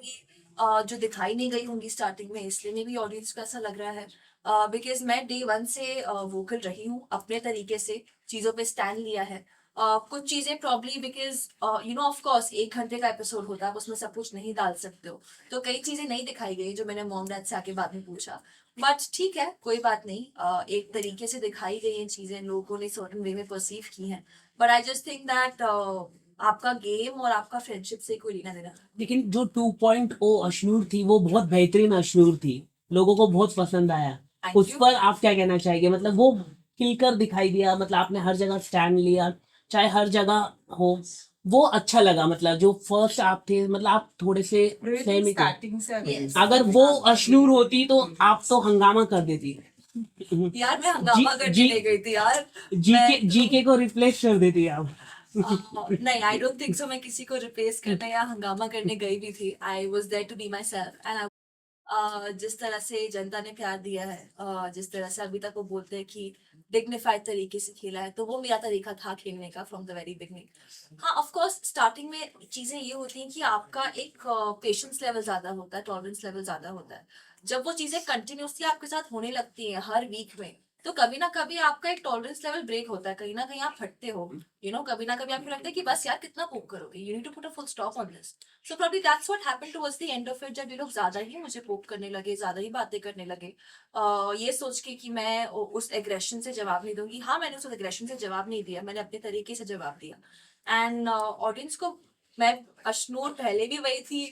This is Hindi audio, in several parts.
होंगी जो दिखाई नहीं गई होंगी स्टार्टिंग में, इसलिए मे बी ऑडियंस को ऐसा लग रहा है। बिकॉज मैं डे वन से वोकल रही हूँ, अपने तरीके से चीज़ों पे स्टैंड लिया है। कुछ चीज़ें probably because you know of course 1 घंटे का एपिसोड होता है, आप उसमें सब कुछ नहीं डाल सकते हो, तो कई चीज़ें नहीं दिखाई गई जो मैंने मॉम डैड से आके बाद में पूछा। बट ठीक है, कोई बात नहीं, एक तरीके से दिखाई गई हैं चीज़ें, लोगों ने सर्टन वे में परसीव की हैं। But I just think that आपका गेम और आपका फ्रेंडशिप से कोई लेना देना। लेकिन जो 2.0 अश्नूर थी वो बहुत बेहतरीन अश्नूर थी, लोगों को बहुत पसंद आया। थैंक उस यू। पर आप क्या कहना चाहेंगे? मतलब वो खिलकर दिखाई दिया, मतलब आपने हर जगह स्टैंड लिया, चाहे हर जगह हो, वो अच्छा लगा। मतलब जो फर्स्ट आप थे, मतलब आप थोड़े से सहमी थे। स्टार्टिंग से अभी Yes. अगर वो अश्नूर होती तो आप तो हंगामा कर देती। यार मैं हंगामा करने जी नहीं गई थी यार। जीके मैं जीके को रिप्लेस कर देती आप। नहीं, आई डोंट थिंक सो मैं किसी को रिप्लेस करने या हंगामा करने गई भी थी। I was there to be myself and जिस तरह से जनता ने प्यार दिया है, जिस तरह से अभी तक वो बोलते हैं कि डिग्निफाइड तरीके से खेला है, तो वो मेरा तरीका था खेलने का फ्रॉम द वेरी बिगनिंग। हाँ, ऑफ कोर्स स्टार्टिंग में चीजें ये होती हैं कि आपका एक पेशेंस लेवल ज्यादा होता है, टॉलरेंस लेवल ज्यादा होता है। जब वो चीजें कंटिन्यूसली आपके साथ होने लगती हैं हर वीक में, तो कभी ना कभी आपका एक टॉलरेंस लेवल ब्रेक होता है, कहीं ना कहीं आप फटते हो। कभी ना कभी आपको लगता है कि बस यार कितना पोक करोगे, you need to put a full stop on this. So probably that's what happened towards the end of it, जब ये लोग ज्यादा ही मुझे पोक करने लगे, ज्यादा ही बातें करने लगे, ये सोच के कि मैं उस एग्रेशन से जवाब नहीं दूंगी। हाँ, मैंने उस एग्रेशन से जवाब नहीं दिया, मैंने अपने तरीके से जवाब दिया। एंड ऑडियंस को मैं अशनूर पहले भी वही थी,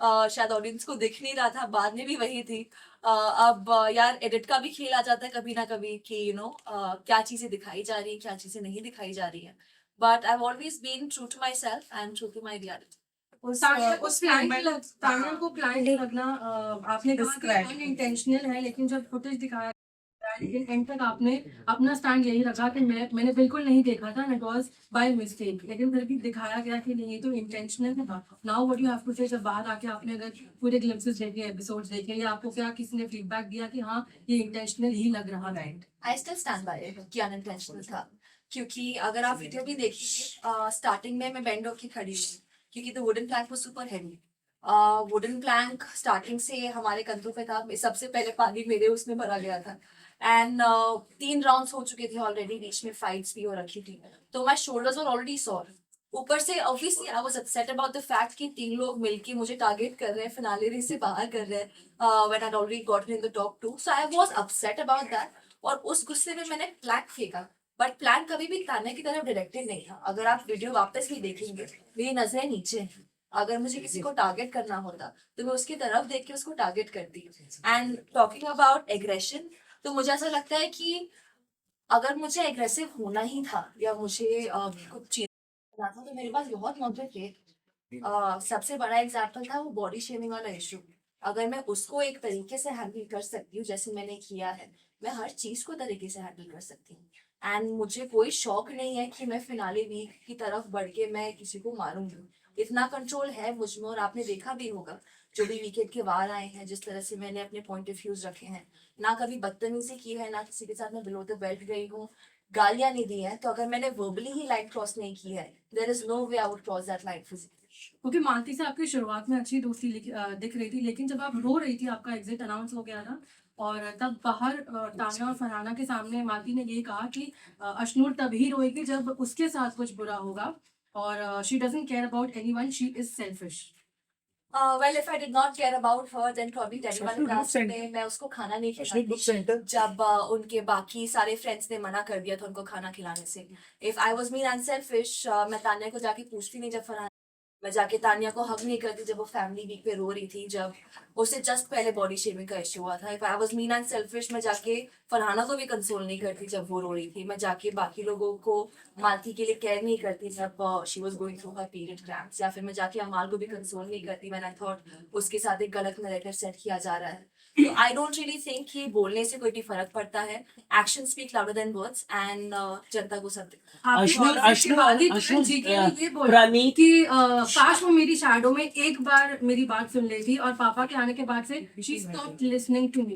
शायद ऑडियंस को दिख नहीं रहा था, बाद में भी वही थी। अब यार एडिट का भी खेल आ जाता है कभी ना कभी कि क्या चीजें दिखाई जा रही है, क्या चीजें नहीं दिखाई जा रही है। But I always been true to myself and true to my reality. उस तानिया को क्लाइंट लगना आपने कहा कि Describe. अनइंटेंशनल है, लेकिन जब फुटेज दिखाया गया, लेकिन एंड तक आपने अपना स्टैंड यही रखा कि मैंने बिल्कुल नहीं देखा था, इट वाज बाय मिस्टेक, लेकिन फिर भी दिखाया गया कि नहीं ये तो इंटेंशनल था। Now what you have to say, जब बाहर आके आपने अगर पूरे ग्लिम्पसेस देखे, एपिसोड्स देखे, या आपको क्या किसी ने फीडबैक दिया कि हाँ ये इंटेंशनल ही लग रहा है? I still stand by it कि अनइंटेंशनल था, क्योंकि अगर आप वीडियो भी देखिए, स्टार्टिंग में मैं बेंड होके खड़ी हुई, क्योंकि the wooden plank was super heavy. Wooden plank starting से हमारे कंधों पे था, सबसे पहले पानी मेरे उसमें भरा गया था। एंड 3 राउंड्स हो चुके थे ऑलरेडी, बीच में फाइट्स भी हो रखी थी, तो my shoulders were already sore. ऊपर से obviously I was upset about the fact कि 3 लोग मिलके मुझे टारगेट कर रहे हैं, फिनाले रेस से बाहर कर रहे हैं, when I already gotten in the top 2, so I was upset about that. और उस गुस्से में मैंने प्लैंक फेंका, बट प्लैंक कभी भी ताने की तरफ डायरेक्टेड नहीं था। अगर आप वीडियो वापस भी देखेंगे, मेरी नजरें नीचे हैं। अगर मुझे किसी को टारगेट करना होता तो मैं उसकी तरफ देख के उसको टारगेट करती। एंड टॉकिंग अबाउट एग्रेशन, तो मुझे ऐसा लगता है कि अगर मुझे एग्रेसिव होना ही था या मुझे कुछ चीज करना था, तो मेरे पास बहुत मौके थे। सबसे बड़ा एग्जाम्पल था वो बॉडी शेमिंग वाला इशू। अगर मैं उसको एक तरीके से हैंडल कर सकती हूँ जैसे मैंने किया है, मैं हर चीज को तरीके से हैंडल कर सकती हूँ। एंड मुझे कोई शौक नहीं है कि मैं फिनाले वीक की तरफ बढ़ के मैं किसी को मारूंगी। इतना कंट्रोल है मुझ में, और आपने देखा भी होगा जो भी वीकेंड के वार आए हैं, जिस तरह से मैंने अपने पॉइंट ऑफ व्यूज रखे हैं, ना कभी बदतमीजी की है, ना किसी के साथ मैं बिलो द बेल्ट गई हूँ, गालियां नहीं दी है। तो अगर मैंने वर्बली ही लाइन क्रॉस नहीं की है, there is no way I would cross that line physically. क्योंकि मालती से आपकी शुरुआत में अच्छी दोस्ती दिख रही थी, लेकिन जब आप रो रही थी, आपका एग्जिट अनाउंस हो गया था, और तब बाहर तान्या और फरहाना के सामने मालती ने ये कहा कि अशनूर तभी रोएगी जब उसके साथ कुछ बुरा होगा, और she doesn't care about anyone, she is selfish. Well, if I did not care about her, then probably teddy वाले Ashnu, book क्लास center. में मैं उसको खाना नहीं Ashnu, book खिलाती center. जब उनके बाकी सारे फ्रेंड्स ने मना कर दिया था उनको खाना खिलाने से। If I was mean unselfish, मैं तान्या को जाके पूछती नहीं, जब फरहान मैं जाके तान्या को हग नहीं करती जब वो फैमिली वीक पे रो रही थी, जब उससे जस्ट पहले बॉडी शेमिंग का इश्यू हुआ था। If I was mean and selfish, मैं जाके फरहाना को भी कंसोल नहीं करती जब वो रो रही थी, मैं जाके बाकी लोगों को मालती के लिए केयर नहीं करती जब she was going through her period cramps, या फिर मैं जाके अमाल को भी कंसोल नहीं करती व्हेन आई थॉट उसके साथ एक गलत नैरेटिव सेट किया जा रहा है। तो आई डोंट रियली थिंक कि बोलने से कोई भी फर्क पड़ता है। Action speak louder than words, and जनता को सब प्राणी कि काश वो मेरी शैडो में एक बार मेरी बात सुन लेती, और पापा के आने के बाद से she stopped listening to me.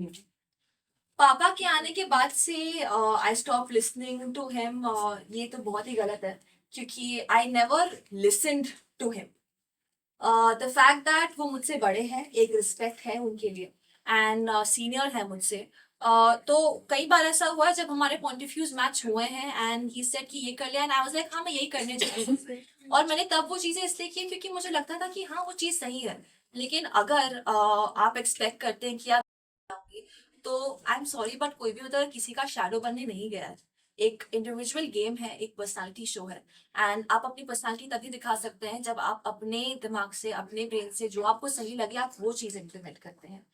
पापा के आने के बाद से I stop listening to him, ये तो बहुत ही गलत है, क्योंकि I never listened to him. The fact that वो मुझसे बड़े हैं, एक रिस्पेक्ट है उनके लिए एंड सीनियर है मुझसे. तो कई बार ऐसा हुआ है जब हमारे पॉइंट ऑफ व्यूज मैच हुए हैं एंड ही सेड कि ये कर लिया एंड आई वाज लाइक हाँ मैं यही करने जा रही हूँ. और मैंने तब वो चीजें इसलिए की क्योंकि मुझे लगता था कि हाँ वो चीज सही है. लेकिन अगर आप एक्सपेक्ट करते हैं कि आप तो आई एम सॉरी बट कोई भी उधर किसी का शैडो बनने नहीं गया है. एक इंडिविजुअल गेम है, एक पर्सनालिटी शो है एंड आप अपनी पर्सनालिटी तभी दिखा सकते हैं जब आप अपने दिमाग से, अपने ब्रेन से जो आपको सही लगे आप वो चीज इम्प्लीमेंट करते हैं.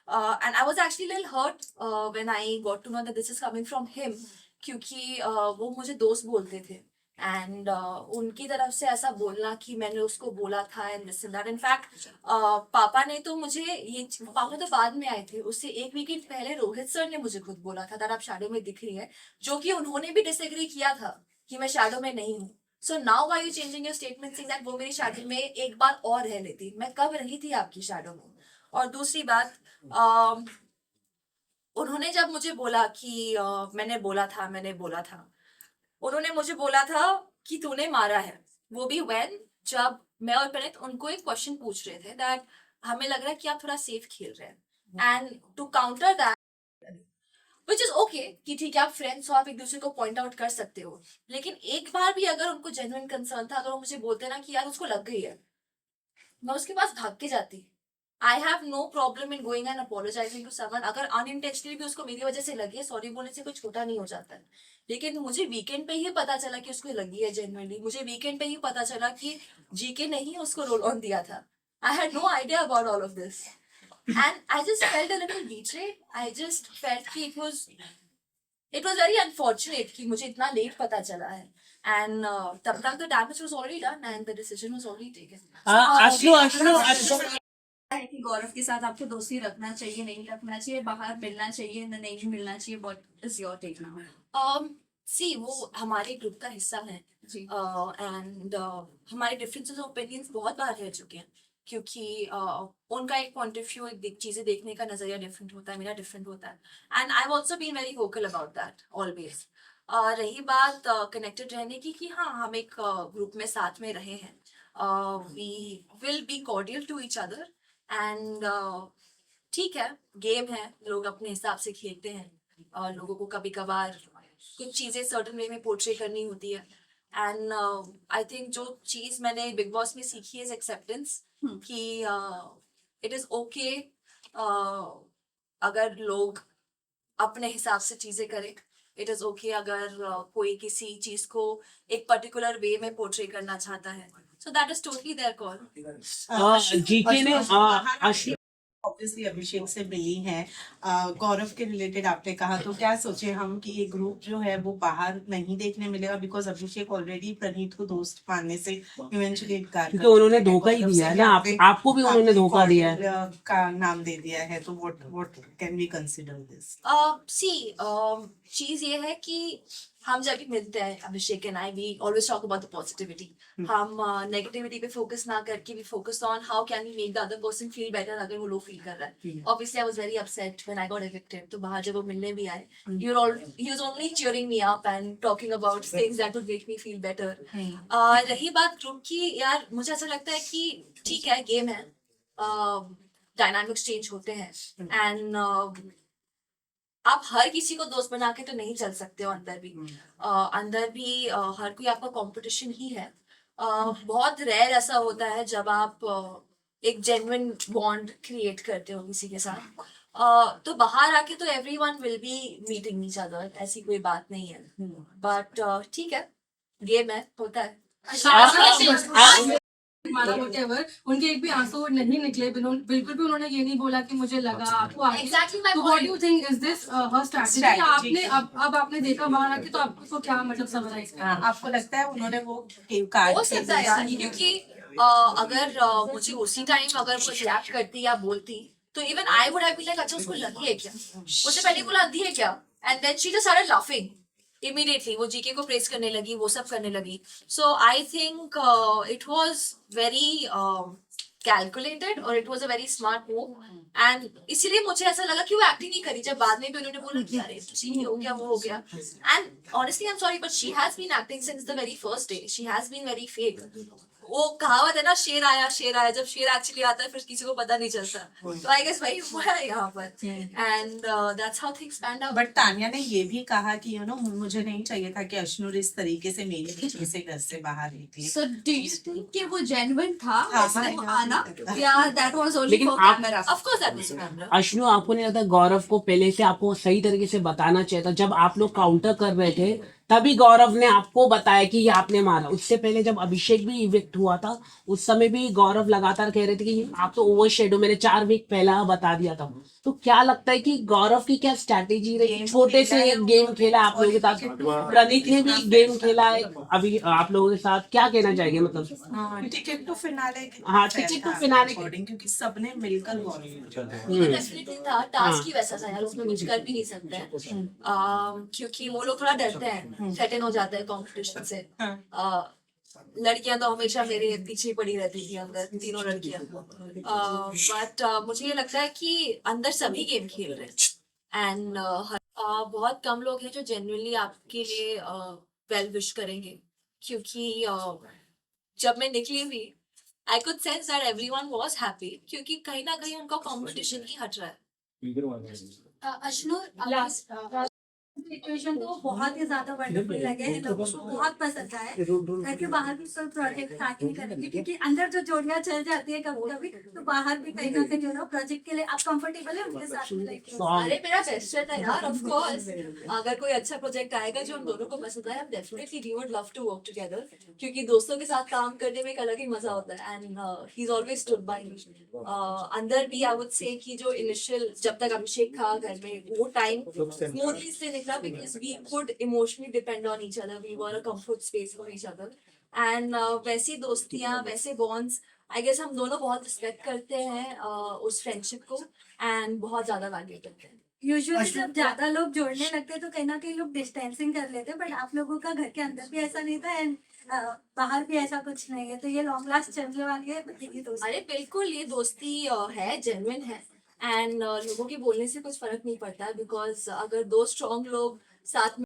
And I was actually little hurt when I got to know that this is coming from him, क्योंकि वो मुझे दोस्त बोलते थे एंड उनकी तरफ से ऐसा बोलना कि मैंने उसको बोला था and this and that. In fact पापा ने तो मुझे पापा तो बाद में आए थे, उससे एक वीकेंड पहले रोहित सर ने मुझे खुद बोला था दैट आप शैडो में दिख रही है, जो कि उन्होंने भी डिसएग्री किया था कि मैं शैडो में नहीं हूँ. So now why you changing your statement saying that वो मेरी शैडो में एक बार और रह लेती. मैं कब रही थी आपकी शैडो में? और दूसरी बात, उन्होंने जब मुझे बोला कि मैंने बोला था, उन्होंने मुझे बोला था कि तूने मारा है, वो भी व्हेन जब मैं और प्रणीत उनको एक क्वेश्चन पूछ रहे थे दैट हमें लग रहा है कि आप थोड़ा सेफ खेल रहे हैं and to counter that which is okay कि ठीक है आप फ्रेंड्स हो, आप एक दूसरे को पॉइंट आउट कर सकते हो. लेकिन एक बार भी अगर उनको जेन्युइन कंसर्न था, अगर वो मुझे बोलते ना कि यार उसको लग गई है, मैं उसके पास भाग के जाती. I have no problem in going and apologising to someone. अगर अनइंटेंशनली भी उसको मेरी वजह से लगी है, सॉरी बोलने से कुछ छोटा नहीं हो जाता है. लेकिन मुझे वीकेंड पे ही पता चला कि उसको लगी है जेन्युइनली. मुझे वीकेंड पे ही पता चला कि जीके ने ही उसको रोल ऑन दिया था. I had no idea about all of this and I just felt a little betrayed. I just felt कि इट वाज वेरी अनफॉर्चुनेट कि मुझे इतना लेट पता चला है एंड तब तक the damage was already done and the decision was already taken. अश्रु है कि गौरव के साथ आपको दोस्ती रखना चाहिए, नहीं रखना चाहिए, बाहर मिलना चाहिए, नहीं मिलना चाहिए, what is your take now? See वो हमारे ग्रुप का हिस्सा है जी. एंड हमारे डिफरेंसेस ऑफ ओपिनियंस बहुत बार रह चुके हैं क्योंकि उनका एक पॉइंट ऑफ व्यू, एक चीजें देखने का नजरिया डिफरेंट होता है, मेरा डिफरेंट होता है and I have also been very vocal about that always. रही बात कनेक्टेड रहने की कि हाँ हम एक ग्रुप में साथ में रहे हैं, we will be cordial to each other and ठीक है, गेम है, लोग अपने हिसाब से खेलते हैं और लोगों को कभी कभार कुछ चीजें सर्टन वे में पोर्ट्रे करनी होती है एंड आई थिंक जो चीज मैंने बिग बॉस में सीखी है एक्सेप्टेंस कि इट इज ओके अगर लोग अपने हिसाब से चीजें करें. इट इज ओके अगर कोई किसी चीज को एक पर्टिकुलर वे में पोर्ट्रे करना चाहता है. So that is totally their call. GK ने अश्रु ऑब्वियसली अभिषेक से मिली हैं, गौरव के रिलेटेड आपने कहा, तो क्या सोचे हम कि ये ग्रुप जो है वो बाहर नहीं देखने मिलेगा, बिकॉज अभिषेक ऑलरेडी प्रणीत को दोस्त मानने से इवेंचुअली इनकार क्योंकि उन्होंने धोखा ही दिया है ना, आपको भी उन्होंने धोखा दिया है का नाम दे दिया है, तो what can we consider this? See चीज ये है कि हम जब भी मिलते हैं Abhishek and I, we always talk about the positivity. हम नेगेटिविटी पे फोकस ना करके we focus on how can we make the other person feel better अगर वो लो फील कर रहा है. Obviously I was very upset when I got evicted. तो बाहर जब वो मिलने भी आए, he was only cheering me up and talking about things that would make me feel better. रही बात ग्रुप की, यार मुझे ऐसा लगता है कि ठीक है गेम है, डायनामिक्स चेंज होते हैं एंड आप हर किसी को दोस्त बना के तो नहीं चल सकते हो. अंदर भी हर कोई आपका कंपटीशन ही है. बहुत रेयर ऐसा होता है जब आप एक जेन्युइन बॉन्ड क्रिएट करते हो किसी के साथ. तो बाहर आके तो everyone will be meeting each other, ऐसी कोई बात नहीं है. बट ठीक है, गेम है, होता है. माना whatever, उनके एक भी आंसू नहीं निकले, बिल्कुल भी उन्होंने ये नहीं बोला कि मुझे लगा आपको आगे. Exactly my तो point. What do you think is this her strategy? आपने अब आपने देखा बाहर आके, तो आपको क्या मतलब समराइज करना? आपको लगता है उन्होंने वो कार्ड हो सकता है यार, क्योंकि अगर मुझे उसी टाइम अगर वो रिएक्ट करती या बोलती तो even I would have been like अच्छा उसको लगी है क्या, मुझे पहले बोला अंधी है क्या, and then she just started laughing immediately. वो जीके को प्रेस करने लगी, वो सब करने लगी. So I think it was very calculated और it was a very smart move and इसीलिए मुझे ऐसा लगा कि वो एक्टिंग नहीं करी. जब बाद में भी उन्होंने बोला कि अरे ये हो गया, वो हो गया, and honestly I am sorry but she has been acting since the very first day. She has been very fake. वो कहावत है ना, शेर आया जब शेर एक्चुअली आता है फिर किसी को पता नहीं चलता, तो आई गेस वही हुआ है यहाँ पर, and that's how things panned out. But Tania ने ये भी कहा कि मुझे नहीं चाहिए था कि अश्नूर इस तरीके से मेरे पीछे से घर से बाहर निकले। So do you think कि वो genuine था हाँ, उसने हाँ, आना, या that was only लेकिन for आप- camera? Of course that was camera. Ashnu, आपको नहीं लगता गौरव को पहले से आपको सही तरीके से बताना चाहिए था? जब आप लोग काउंटर कर रहे थे तभी गौरव ने आपको बताया कि ये आपने मारा। उससे पहले जब अभिषेक भी इवेक्ट हुआ था उस समय भी गौरव लगातार कह रहे थे कि आप तो ओवर शेडो, मैंने 4 वीक पहला बता दिया था। तो क्या लगता है कि गौरव की क्या स्ट्रैटेजी रही? गेम छोटे से खेला है एक गेम खेला आप लोगों के साथ, प्रणीत ने भी गेम खेला है अभी आप लोगों के साथ, क्या कहना चाहेंगे मतलब? टिकट टू फिनाले हाँ, ticket to finale क्योंकि सबने मिलकर गौरव डेफिनेटली था, टास्क ही वैसा था यार, उसमें कुछ कर भी नहीं सकते हैं। क्योंकि वो लोग थोड़ा डरते हैं, सेटन हो जाते हैं कंपटीशन से। लड़कियां तो हमेशा मेरे पीछे पड़ी रहती थी अंदर, तीनों लड़कियां, बट मुझे ये लगता है कि अंदर सभी गेम खेल रहे हैं, एंड बहुत कम लोग हैं जो जेन्युइनली आपके लिए वेल विश करेंगे, क्योंकि जब मैं निकली हुई I could sense that everyone was happy, क्योंकि कहीं ना कहीं उनका कंपटीशन ही हट रहा है। लास्ट सिचुएशन तो बहुत ही ज्यादा वंडरफुल लगे, लोगों को बहुत पसंद आए। घर के बाहर भी सब प्रोजेक्ट स्टार्ट नहीं करेंगे, क्योंकि अंदर जो जोड़ियां चल जाती है कभी कभी, तो बाहर भी कहीं ना कहीं प्रोजेक्ट के लिए आप कंफर्टेबल है उनके साथ में like, अरे मेरा बेस्ट फ्रेंड है यार, ऑफ कोर्स अगर कोई अच्छा प्रोजेक्ट आएगा जो हम दोनों को पसंद आए, हम definitely we would love to work together, क्योंकि दोस्तों के साथ काम करने में एक अलग ही मजा होता है, and he is always stood by me. अंदर भी आई वुड से कि जो इनिशियल जब तक अभिषेक था घर में, वो टाइम स्मूथली से निकला because we could emotionally depend on each other, we were a comfort space for each other, and वैसी दोस्तियां, वैसे बॉन्ड्स आई गेस हम दोनों बहुत रिस्पेक्ट करते हैं उस फ्रेंडशिप को, एंड बहुत ज्यादा वैल्यू करते हैं। यूजुअली जब ज्यादा लोग जोड़ने लगते हैं तो कहीं ना कहीं लोग डिस्टेंसिंग कर लेते हैं, बट आप लोगों का घर के अंदर भी ऐसा नहीं था एंड बाहर भी ऐसा कुछ नहीं है, तो ये लॉन्ग लास्ट चलने वाली है ये दोस्ती। अरे बिल्कुल, ये दोस्ती है, जेन्युइन है, एंड लोगों के बोलने से कुछ फर्क नहीं पड़ता है, बिकॉज अगर दो स्ट्रॉन्ग लोग साथ में